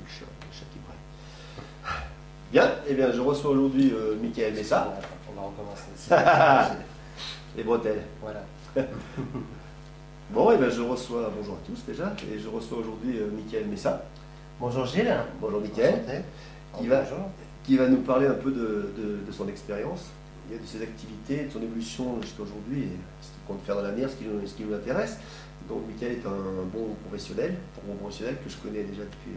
le chat qui braille. Bien, eh bien, je reçois aujourd'hui Michael Messa. On va recommencer. Les bretelles. Voilà. Bon, eh bien, je reçois, bonjour à tous déjà, et je reçois aujourd'hui Michael Messa. Bonjour Gilles. Bonjour Michael. Qui va nous parler un peu de son expérience, de ses activités, de son évolution jusqu'à aujourd'hui, et ce qu'il compte faire dans l'avenir, ce qui nous intéresse. Donc Michael est un bon professionnel que je connais déjà depuis,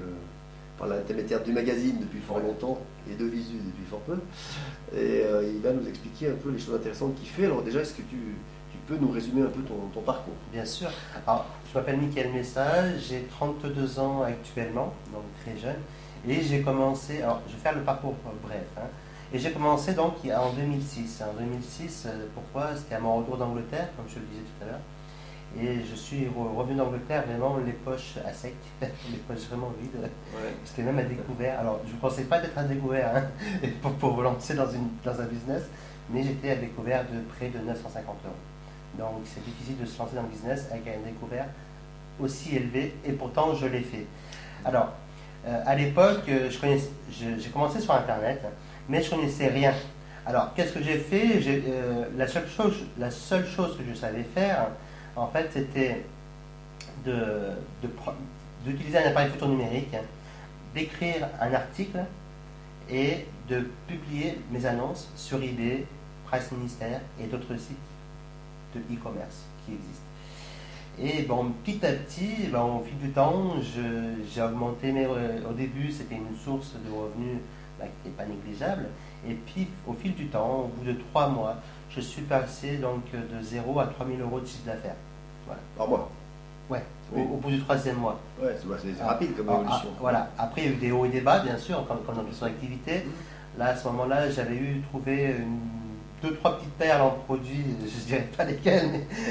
par l'intermédiaire du magazine depuis fort longtemps et de Visu depuis fort peu. Et il va nous expliquer un peu les choses intéressantes qu'il fait. Alors déjà, est-ce que tu peux nous résumer un peu ton parcours? Bien sûr. Alors, je m'appelle Michael Messa, j'ai 32 ans actuellement, donc très jeune. Et j'ai commencé, alors je vais faire le parcours bref, hein. Et j'ai commencé donc en 2006. En 2006, pourquoi? C'était à mon retour d'Angleterre, comme je le disais tout à l'heure. Et je suis revenu d'Angleterre vraiment les poches à sec, les poches vraiment vides. Ouais. C'était même à découvert. Alors, je ne vous conseille pas d'être à découvert hein, pour vous lancer dans un business, mais j'étais à découvert de près de 950 €. Donc, c'est difficile de se lancer dans le business avec un découvert aussi élevé, et pourtant, je l'ai fait. Alors, à l'époque, j'ai commencé sur Internet, mais je ne connaissais rien. Alors, qu'est-ce que j'ai fait? La seule chose que je savais faire, en fait, c'était d'utiliser un appareil photo numérique, d'écrire un article et de publier mes annonces sur eBay, Price Ministère et d'autres sites de e-commerce qui existent. Et bon, petit à petit, au fil du temps, j'ai augmenté au début, c'était une source de revenus qui n'est pas négligeable. Et puis, au fil du temps, au bout de 3 mois, je suis passé donc de 0 à 3 000 € de chiffre d'affaires. Voilà. Par mois? Ouais, oui. Au bout du 3e mois. Ouais, c'est rapide comme évolution. Voilà. Après, il y a eu des hauts et des bas, bien sûr, comme dans toute son activité. Là, à ce moment-là, j'avais trouvé 2-3 petites perles en produits, je ne dirais pas lesquelles,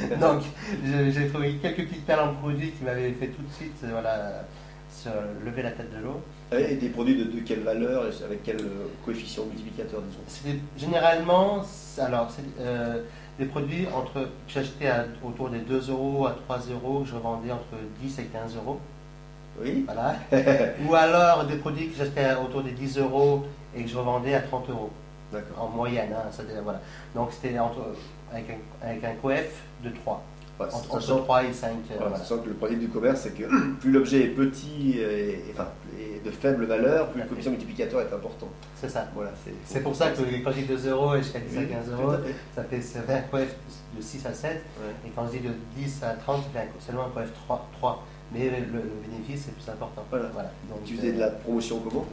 mais donc j'ai trouvé quelques petites perles en produits qui m'avaient fait tout de suite se lever la tête de l'eau. Et des produits de quelle valeur, avec quel coefficient multiplicateur, disons? C'était généralement, alors, des produits que j'achetais autour des 2 € à 3 €, que je revendais entre 10 et 15 €. Oui. Voilà. Ou alors des produits que j'achetais autour des 10 € et que je revendais à 30 €. D'accord. En moyenne, hein, voilà. Donc c'était avec un coef de 3. Ouais, entre 3 et 5. Voilà. Sachant que le principe du commerce, c'est que plus l'objet est petit et de faible valeur, plus le coefficient multiplicateur est important. C'est ça. Voilà, c'est pour ça que quand je dis 2 € et jusqu'à 10 à 15 €, ça fait un coef de 6 à 7. Ouais. Et quand je dis de 10 à 30, c'est seulement un coef 3. Mais le bénéfice est plus important. Voilà. Donc, tu faisais de la promotion comment?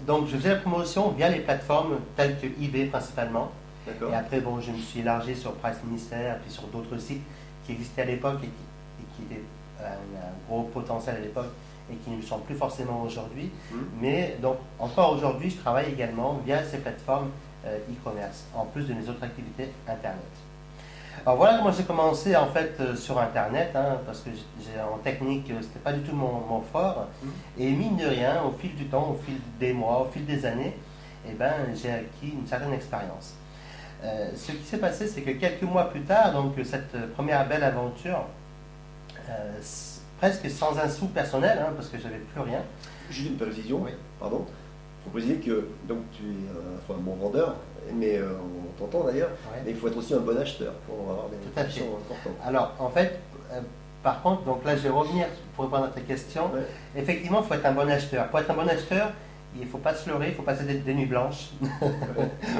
Donc je faisais la promotion via les plateformes telles que eBay principalement. D'accord. Et après, bon, je me suis élargi sur Price Ministère, puis sur d'autres sites qui existaient à l'époque et qui étaient un gros potentiel à l'époque et qui ne le sont plus forcément aujourd'hui. Mais donc, encore aujourd'hui, je travaille également via ces plateformes e-commerce, en plus de mes autres activités Internet. Alors voilà comment j'ai commencé en fait sur Internet, hein, parce que en technique, c'était pas du tout mon fort. Et mine de rien, au fil du temps, au fil des mois, au fil des années, j'ai acquis une certaine expérience. Ce qui s'est passé, c'est que quelques mois plus tard, donc cette première belle aventure, presque sans un sou personnel, hein, parce que j'avais plus rien. Juste une précision, oui. Pardon. Il faut préciser que donc, tu es à la fois un bon vendeur, mais on t'entend d'ailleurs, ouais. Mais il faut être aussi un bon acheteur pour avoir des questions importantes. Alors, en fait, par contre, donc là je vais revenir pour répondre à ta question. Ouais. Effectivement, il faut être un bon acheteur. Pour être un bon acheteur, il ne faut pas se leurrer, il faut passer des nuits blanches.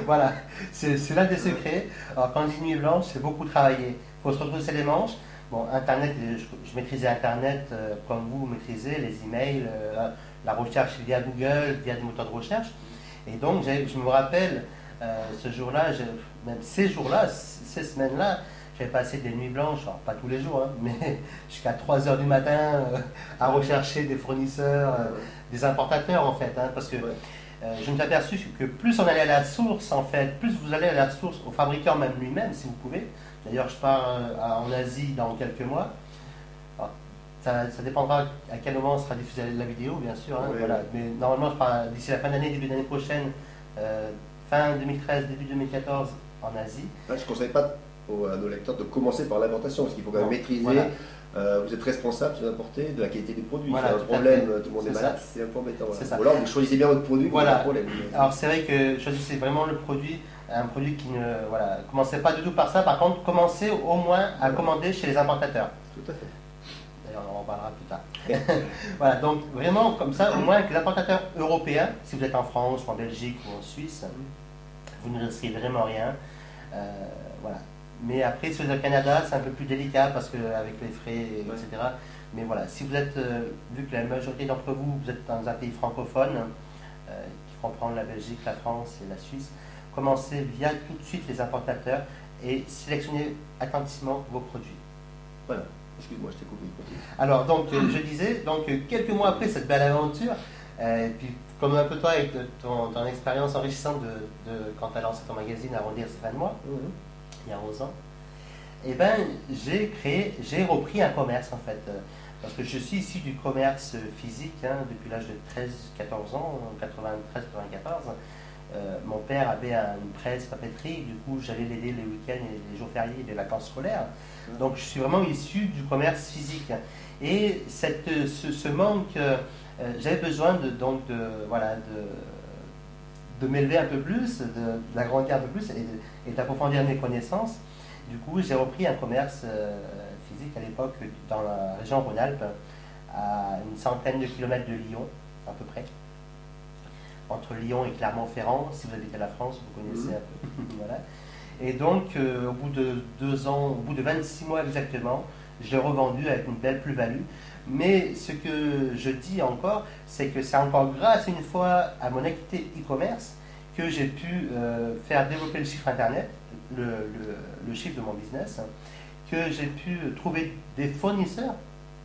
Voilà, c'est l'un des secrets. Alors, quand je dis nuit blanche, c'est beaucoup travailler. Il faut se retrousser les manches. Bon, Internet, je maîtrisais Internet comme vous maîtrisez, les emails, la recherche via Google, via des moteurs de recherche. Et donc, je me rappelle, ce jour-là, même ces jours-là, ces semaines-là, j'avais passé des nuits blanches, alors pas tous les jours, hein, mais jusqu'à 3 h du matin à rechercher des fournisseurs, des importateurs en fait, hein, parce que je me suis aperçu que plus on allait à la source, en fait, plus vous allez à la source, au fabricant même lui-même, si vous pouvez. D'ailleurs, je pars en Asie dans quelques mois. Alors, ça dépendra à quel moment sera diffusée la vidéo, bien sûr. Hein, voilà. Mais normalement, je pars d'ici la fin d'année, début d'année prochaine, fin 2013, début 2014, en Asie. Là, je ne conseille pas à nos lecteurs de commencer par l'importation, parce qu'il faut quand même maîtriser. Voilà. Vous êtes responsable, si vous importez, de la qualité des produits. Voilà, il y a un problème, tout le monde est malade, c'est un peu embêtant. Voilà. Ou alors vous choisissez bien votre produit, voilà. Pas de problème. Alors c'est vrai que choisissez vraiment le produit, un produit qui ne commencez pas du tout par ça. Par contre, commencez au moins à commander chez les importateurs. Tout à fait. D'ailleurs, on en parlera plus tard. Voilà, donc vraiment comme ça, au moins avec les importateurs européens, si vous êtes en France ou en Belgique ou en Suisse, vous ne risquez vraiment rien. Voilà. Mais après, si vous êtes au Canada, c'est un peu plus délicat parce qu'avec les frais, etc. Mais voilà, si vous êtes, vu que la majorité d'entre vous, vous êtes dans un pays francophone, qui comprend la Belgique, la France et la Suisse, commencez via tout de suite les importateurs et sélectionnez attentivement vos produits. Voilà, excuse-moi, je t'ai coupé. Alors, donc, je disais, donc, quelques mois après cette belle aventure, et puis comme un peu toi avec ton expérience enrichissante de quand tu as lancé ton magazine Arrondir ses fins de mois, il y a 11 ans, et ben j'ai repris un commerce en fait, parce que je suis issu du commerce physique depuis l'âge de 13-14 ans, en 93-94. Mon père avait une presse papeterie, du coup j'allais l'aider les week-ends et les jours fériés, les vacances scolaires. Donc je suis vraiment issu du commerce physique. Et ce manque, j'avais besoin de m'élever un peu plus, d'agrandir un peu plus et d'approfondir mes connaissances. Du coup, j'ai repris un commerce physique à l'époque dans la région Rhône-Alpes, à une centaine de kilomètres de Lyon, à peu près. Entre Lyon et Clermont-Ferrand, si vous habitez la France, vous connaissez un peu. Voilà. Et donc, au bout de 2 ans, au bout de 26 mois exactement, je l'ai revendu avec une belle plus-value. Mais ce que je dis encore, c'est que c'est encore grâce une fois à mon activité e-commerce que j'ai pu faire développer le chiffre Internet, le chiffre de mon business, que j'ai pu trouver des fournisseurs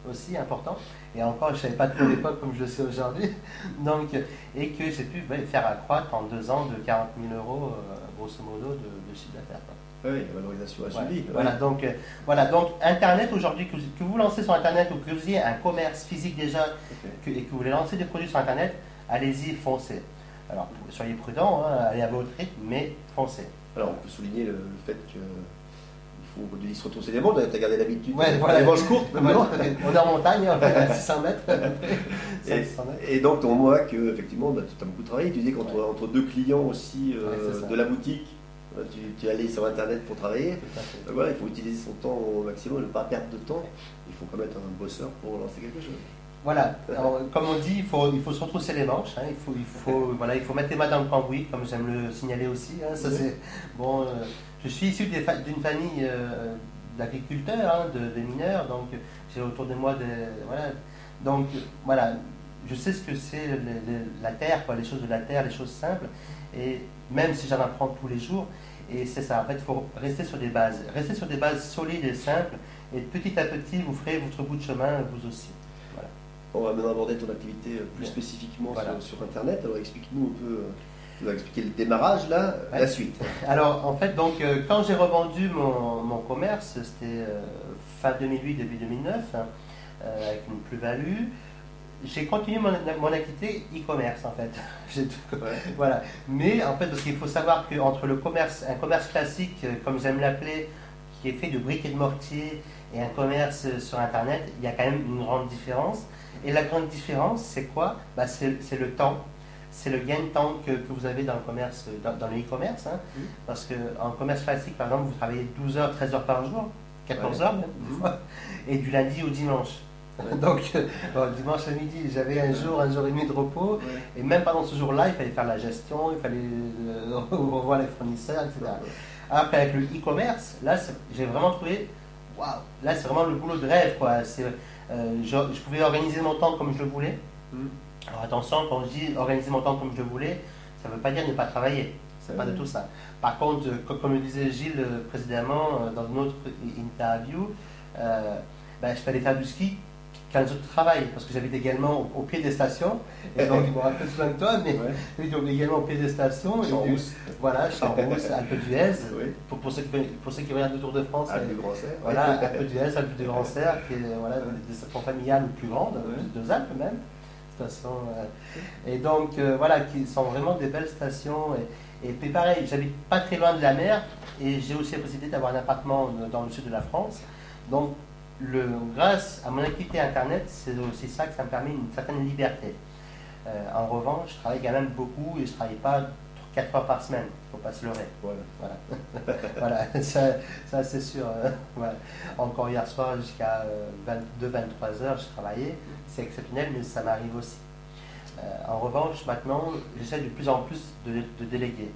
aussi importants, et encore je ne savais pas tout à l'époque comme je le sais aujourd'hui, donc, et que j'ai pu faire accroître en 2 ans de 40 000 euros, grosso modo, de chiffre d'affaires. Oui, la valorisation a suivi. Voilà, donc Internet aujourd'hui, que vous lancez sur Internet ou que vous ayez un commerce physique déjà et que vous voulez lancer des produits sur Internet, allez-y, foncez. Alors, soyez prudents, allez à votre rythme, mais foncez. Alors, on peut souligner le fait que il faut se retrousser les mondes, tu as gardé l'habitude. Les manches courtes, on est en montagne, à 600 mètres. Et donc, on voit que, effectivement, tu as beaucoup travaillé. Tu disais qu'entre 2 clients aussi de la boutique, tu es allé sur Internet pour travailler. Voilà, il faut utiliser son temps au maximum, ne pas perdre de temps. Il faut quand même être un bosseur pour lancer quelque chose. Voilà, alors, comme on dit, il faut se retrousser les manches, il faut mettre les mains dans le cambouis, comme j'aime le signaler aussi. Ça, c'est, bon, je suis issu d'une famille d'agriculteurs, de mineurs, donc j'ai autour de moi donc voilà, je sais ce que c'est la terre, les choses de la terre, les choses simples, et même si j'en apprends tous les jours, et c'est ça, en fait, il faut rester sur des bases solides et simples, et petit à petit, vous ferez votre bout de chemin, vous aussi. Voilà. On va maintenant aborder ton activité plus spécifiquement sur Internet. Alors explique-nous un peu, tu vas expliquer le démarrage là, la suite. Alors en fait, donc quand j'ai revendu mon commerce, c'était fin 2008, début 2009, avec une plus-value, j'ai continué mon activité e-commerce en fait. Voilà. Mais en fait, parce qu'il faut savoir qu'entre un commerce classique, comme j'aime l'appeler, qui est fait de briques et de mortier, et un commerce sur Internet, il y a quand même une grande différence. Et la grande différence, c'est quoi? C'est le temps. C'est le gain de temps que vous avez dans le commerce, dans le e-commerce. Parce qu'en commerce classique, par exemple, vous travaillez 12 heures, 13 heures par jour, 14 heures même, des fois, et du lundi au dimanche. Donc, dimanche à midi, j'avais un jour et demi de repos, et même pendant ce jour-là, il fallait faire la gestion, il fallait revoir les fournisseurs, etc. Alors qu'avec le e-commerce, là, j'ai vraiment trouvé, waouh, là, c'est vraiment le boulot de rêve, quoi. Je pouvais organiser mon temps comme je le voulais. Alors attention, quand je dis organiser mon temps comme je le voulais, ça ne veut pas dire ne pas travailler. C'est pas du tout ça. Par contre, comme le disait Gilles précédemment dans une autre interview, je peux aller faire du ski quand les autres travaillent, parce que j'habite également au pied des stations, et donc je me rappelle souvent de toi, mais également au pied des stations. Champs-Rousse. Voilà, Champs-Rousse, Alpes d'Huez, pour ceux qui regardent le Tour de France. Alpes du Grand-Serre. Voilà, Alpes d'Huez, Alpes du Grand-Serre, qui est des stations familiales ou plus grandes, 2 Alpes même. toute façon. Et donc, voilà, qui sont vraiment des belles stations. Et puis pareil, j'habite pas très loin de la mer et j'ai aussi la possibilité d'avoir un appartement dans le sud de la France. Donc, grâce à mon activité Internet, c'est aussi ça que ça me permet une certaine liberté. En revanche, je travaille quand même beaucoup et je ne travaille pas 4 heures par semaine, il ne faut pas se leurrer. Voilà, voilà ça c'est sûr. Voilà. Encore hier soir, jusqu'à 22-23 heures, je travaillais. C'est exceptionnel, mais ça m'arrive aussi. En revanche, maintenant, j'essaie de plus en plus de déléguer.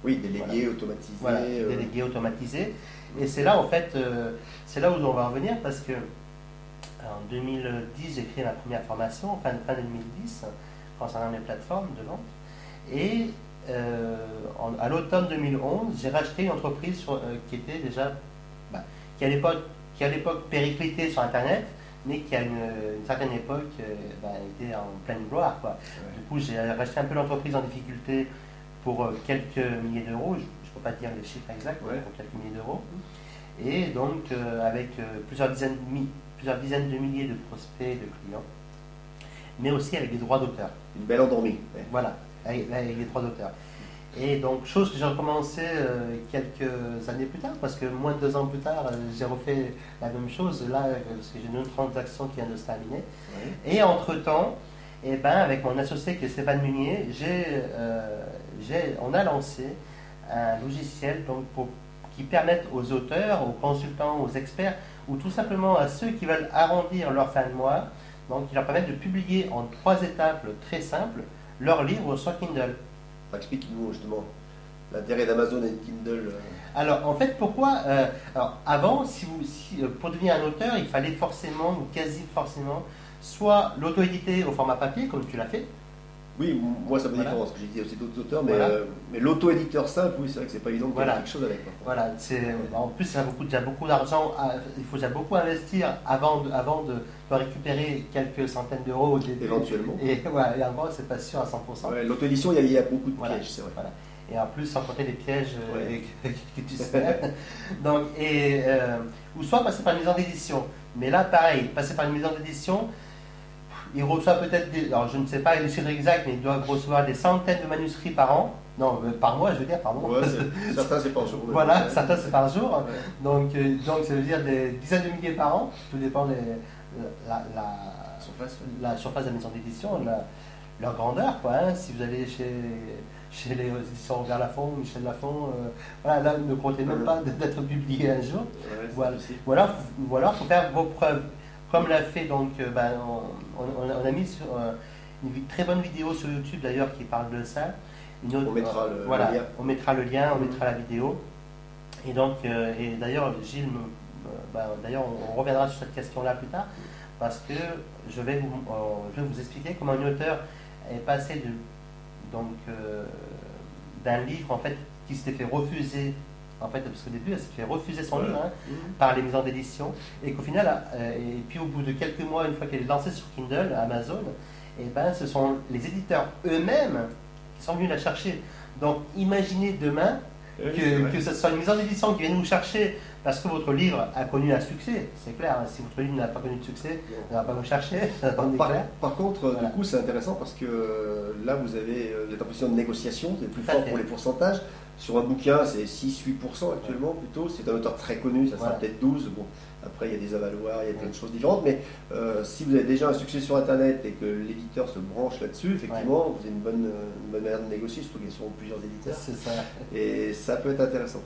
Oui, déléguer, voilà. Automatiser. Voilà, déléguer, automatiser. Et c'est là, en fait, c'est là où on va en venir parce que en 2010, j'ai créé ma première formation, fin 2010, concernant les plateformes de vente. Et à l'automne 2011, j'ai racheté une entreprise qui était déjà, qui à l'époque périclitée sur Internet, mais qui à une certaine époque était en pleine gloire, quoi. Ouais. Du coup, j'ai racheté un peu l'entreprise en difficulté pour quelques milliers d'euros. Je ne peux pas dire les chiffres exacts, ouais. Pour quelques milliers d'euros. Et donc, avec plusieurs dizaines de milliers de prospects, de clients, mais aussi avec des droits d'auteur. Une belle endormie. Ouais. Voilà, avec des droits d'auteur. Et donc, chose que j'ai recommencé quelques années plus tard, parce que moins de 2 ans plus tard, j'ai refait la même chose, là, parce que j'ai une autre transaction qui vient de se terminer. Oui. Et entre-temps, avec mon associé qui est Stéphane Munier, on a lancé un logiciel donc, qui permette aux auteurs, aux consultants, aux experts, ou tout simplement à ceux qui veulent arrondir leur fin de mois, donc qui leur permettent de publier en 3 étapes très simples leurs livres sur Kindle. Explique-nous justement l'intérêt d'Amazon et de Kindle. Alors en fait pourquoi alors, avant, pour devenir un auteur, il fallait forcément, ou quasi forcément, soit l'auto-éditer au format papier, comme tu l'as fait. Oui, moi ça me différence, parce que j'ai édité aussi d'autres auteurs, mais, voilà. Mais l'auto-éditeur simple, oui, c'est vrai que c'est pas évident de faire quelque chose avec. Voilà, en plus ça a déjà beaucoup d'argent, il faut déjà beaucoup investir avant de récupérer quelques centaines d'euros au début. Éventuellement. Et encore, c'est pas sûr à 100%. Ouais, l'auto-édition, il y a beaucoup de pièges, c'est vrai. Voilà. Et en plus, sans compter les pièges que tu sais. Donc, ou soit passer par une maison d'édition. Mais là, pareil, passer par une maison d'édition, il reçoit peut-être alors je ne sais pas les chiffres exacts, mais il doit recevoir des centaines de manuscrits par an. Non, par mois, je veux dire, par mois. Ouais, certains c'est par jour. Voilà, certains c'est par jour. Ouais. Donc ça veut dire des dizaines de milliers par an. Tout dépend de la surface de la maison d'édition, leur grandeur, quoi. Hein. Si vous allez chez les éditions Robert Laffont, Michel Laffont, voilà, là, ne comptez même pas d'être publié un jour. Ouais, voilà, il faut faire vos preuves. Comme l'a fait, donc, on a mis sur une très bonne vidéo sur YouTube d'ailleurs qui parle de ça. On mettra le lien. On mettra le lien, on mettra la vidéo. Et donc, et d'ailleurs, Gilles, d'ailleurs, on reviendra sur cette question-là plus tard, parce que je vais vous expliquer comment un auteur est passé d'un livre en fait qui s'était fait refuser. En fait, parce qu'au début, elle s'est fait refuser son livre par les maisons d'édition, et qu'au final, et puis au bout de quelques mois, une fois qu'elle est lancée sur Kindle, Amazon, ce sont les éditeurs eux-mêmes qui sont venus la chercher. Donc, imaginez demain que ce soit une maison d'édition qui vient nous chercher parce que votre livre a connu un succès. C'est clair, hein, si votre livre n'a pas connu de succès, on ne va pas vous chercher. Par contre, voilà. Du coup, c'est intéressant parce que là, vous êtes en position de négociation, vous êtes plus fort pour les pourcentages. Sur un bouquin, c'est 6-8% actuellement plutôt. C'est un auteur très connu, ça sera peut-être 12%. Bon, après, il y a des avaloirs, il y a plein de choses différentes. Mais si vous avez déjà un succès sur Internet et que l'éditeur se branche là-dessus, effectivement, vous avez une bonne manière de négocier, surtout qu'il y a plusieurs éditeurs. C'est ça. Et ça peut être intéressant.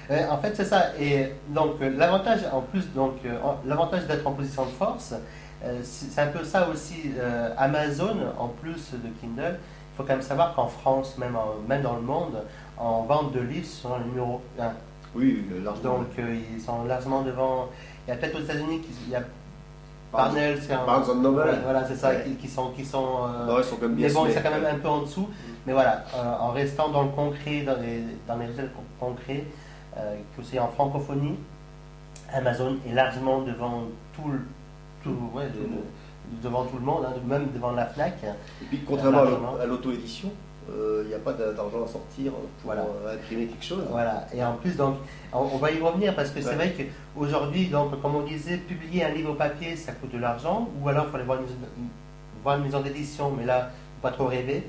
En fait, c'est ça. Et donc, l'avantage d'être en position de force, c'est un peu ça aussi. Amazon, en plus de Kindle, il faut quand même savoir qu'en France, même dans le monde, en vente de livres, sont le numéro 1. Oui, largement. Donc, ils sont largement devant. Il y a peut-être aux États-Unis, il y a Barnes & Noble. Voilà, c'est ça, qui sont non, ils sont comme bien. Mais bon, ils sont quand même un peu en dessous. Mais voilà, en restant dans le concret, dans les résultats concrets, que c'est en francophonie, Amazon est largement devant devant tout le monde, hein, même devant la FNAC. Et puis, contrairement à l'auto-édition, il n'y a pas d'argent à sortir pour imprimer quelque chose. Voilà, et en plus, donc, on va y revenir parce que c'est vrai qu'aujourd'hui, donc, comme on disait, publier un livre papier, ça coûte de l'argent, ou alors il faut aller voir voir une maison d'édition, mais là, pas trop rêver.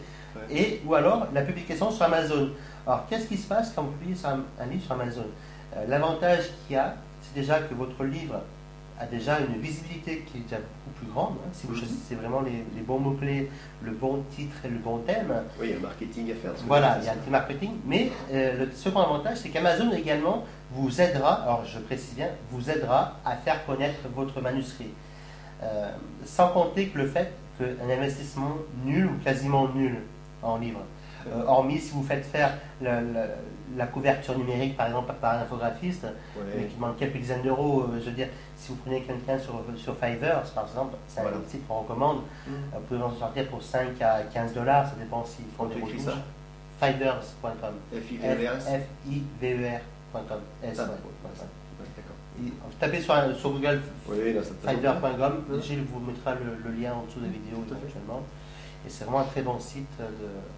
Et, ou alors la publication sur Amazon. Alors, qu'est-ce qui se passe quand vous publiez un livre sur Amazon? L'avantage qu'il y a, c'est déjà que votre livre a déjà une visibilité qui est déjà beaucoup plus grande. Hein, si vous choisissez vraiment les bons mots-clés, le bon titre et le bon thème. Oui, il y a un marketing à faire. Voilà, il y a un petit marketing. Mais le second avantage, c'est qu'Amazon également vous aidera, alors je précise bien, vous aidera à faire connaître votre manuscrit. Sans compter que le fait qu'un investissement nul ou quasiment nul en livre, hormis si vous faites faire la couverture numérique par exemple par un infographiste, mais qui demande quelques dizaines d'euros, je veux dire, si vous prenez quelqu'un sur Fiverr par exemple, c'est un site qu'on recommande, vous pouvez en sortir pour 5 à 15 dollars, ça dépend s'ils font des retouches. Fivers.com. F-I-V-E-R.com. Vous tapez sur Google Fiverr.com, Gilles vous mettra le lien en dessous de la vidéo éventuellement. Et c'est vraiment un très bon site.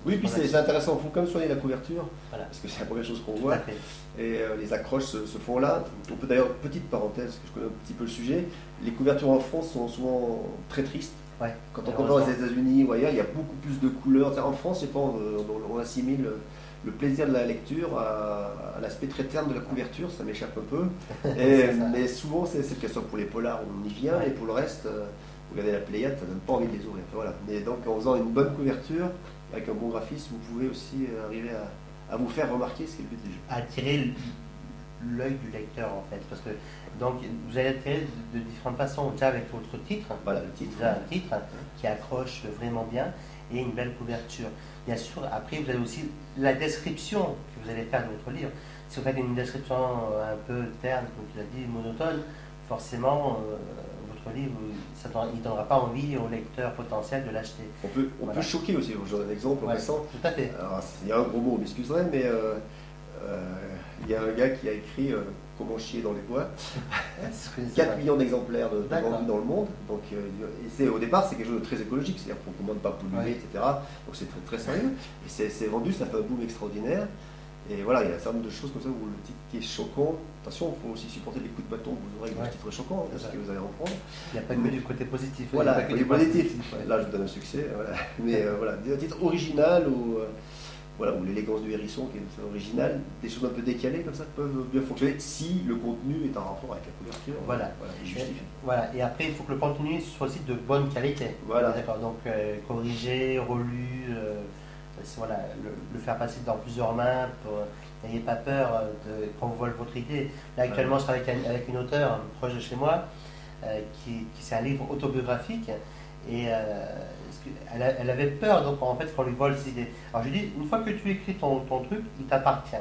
Oui, puis c'est intéressant, il faut quand même soigner la couverture, parce que c'est la première chose qu'on voit. Et les accroches se font là. On peut d'ailleurs, petite parenthèse, parce que je connais un petit peu le sujet, les couvertures en France sont souvent très tristes. Quand on compare aux États-Unis ou ailleurs, il y a beaucoup plus de couleurs. En France, je sais pas, on assimile le plaisir de la lecture à l'aspect très terne de la couverture, ça m'échappe un peu. Mais souvent, c'est le cas, soit pour les polars, on y vient, et pour le reste, vous regardez la Pléiade, ça donne pas envie de les ouvrir. Voilà. Et donc, en faisant une bonne couverture, avec un bon graphisme, vous pouvez aussi arriver à vous faire remarquer ce qui est le but du jeu. Attirer l'œil du lecteur, en fait. Parce que donc, vous allez attirer de différentes façons. Déjà avec votre titre, voilà, le titre. Déjà un titre qui accroche vraiment bien, et une belle couverture. Bien sûr, après, vous avez aussi la description que vous allez faire de votre livre. Si vous faites une description un peu terne, comme tu l'as dit, monotone, forcément, votre livre, il ne donnera pas envie au lecteur potentiel de l'acheter. On peut choquer aussi. J'en ai un exemple récent. Tout à fait. Alors, il y a un gros mot, vous m'excuserez, mais il y a un gars qui a écrit Comment chier dans les bois. 4 millions d'exemplaires de vendus dans le monde. Donc, au départ, c'est quelque chose de très écologique, c'est-à-dire qu'on ne commande pas polluer, etc. Donc c'est très, très sérieux. Et c'est vendu, ça fait un boom extraordinaire. Et voilà, il y a un certain nombre de choses comme ça où le titre qui est choquant. Attention, il faut aussi supporter les coups de bâton que vous aurez avec des titres choquants, parce que vous allez en prendre. Il n'y a pas que du côté positif. Voilà, il y a du positif. Là, je vous donne un succès. Voilà. Mais voilà, un titre original ou l'élégance du hérisson qui est original, des choses un peu décalées comme ça peuvent bien fonctionner si le contenu est en rapport avec la couverture. Et justifié. Et après, il faut que le contenu soit aussi de bonne qualité. Voilà. D'accord, donc corrigé, relu. Le faire passer dans plusieurs mains, n'ayez pas peur qu'on vous vole votre idée. Là actuellement je travaille avec une auteure proche de chez moi, qui c'est un livre autobiographique, et elle avait peur donc en fait qu'on lui vole ses idées. Alors je lui dis, une fois que tu écris ton truc, il t'appartient.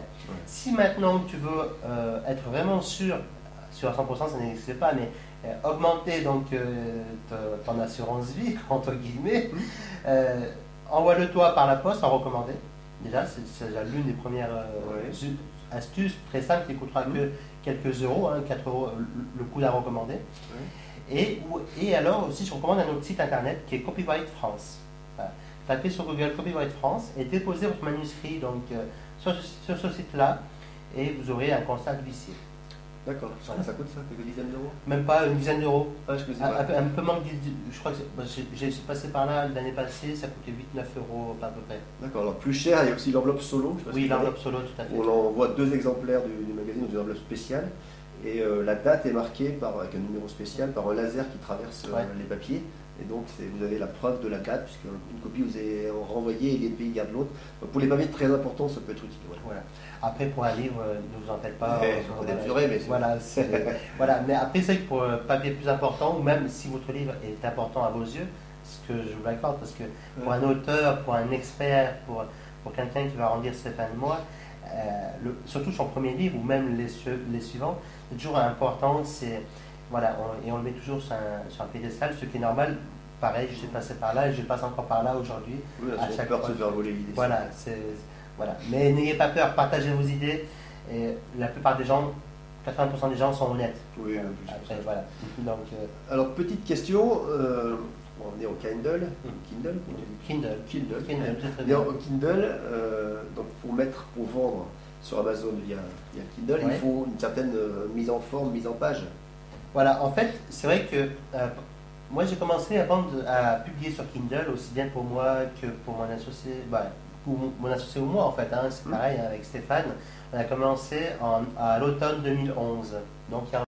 Si maintenant tu veux être vraiment sûr à 100%, ça n'existe pas, mais augmenter donc ton assurance vie, entre guillemets, envoie-le toi par la poste en recommandé. Déjà, c'est déjà l'une des premières astuces très simple qui coûtera que quelques euros, 4 euros le coût d'un recommandé. Et alors aussi, je recommande un autre site internet qui est Copyright France. Voilà. Tapez sur Google Copyright France et déposez votre manuscrit donc, sur ce site-là, et vous aurez un constat de l'huissier. D'accord. Ça coûte ça, quelques dizaines d'euros? Même pas une dizaine d'euros. Ah, je connaissais pas. Un peu moins que je crois que j'ai passé par là l'année passée, ça coûtait 8-9 euros à peu près. D'accord, alors plus cher, il y a aussi l'enveloppe solo. Oui, l'enveloppe solo, tout à fait. On envoie 2 exemplaires du magazine dans une enveloppe spéciale, et la date est marquée avec un numéro spécial par un laser qui traverse les papiers. Et donc vous avez la preuve de la date, puisque une copie vous est renvoyée et les pays gardent l'autre. Donc pour les papiers très importants, ça peut être utile. Voilà. Après, pour un livre, ne vous en faites pas. Mais après, c'est que pour un papier plus important, ou même si votre livre est important à vos yeux, ce que je vous l'accorde, parce que pour un auteur, pour un expert, pour quelqu'un qui va arrondir ses fins de mois, surtout son premier livre, ou même les suivants, c'est toujours important, et on le met toujours sur un piédestal, ce qui est normal. Pareil, je suis passé par là et je passe encore par là aujourd'hui. Oui, à chaque peur de se faire voler l'idée. Voilà. Mais n'ayez pas peur, partagez vos idées. Et la plupart des gens, 80% des gens sont honnêtes. Oui, après, voilà. Donc, alors, petite question, on est au Kindle. Kindle. Au Kindle, donc pour vendre sur Amazon via Kindle, il faut une certaine mise en forme, mise en page. Voilà, en fait, c'est vrai que Moi, j'ai commencé à publier sur Kindle, aussi bien pour moi que pour mon associé, mon associé ou moi en fait, hein, c'est pareil hein, avec Stéphane. On a commencé à l'automne 2011, donc il y a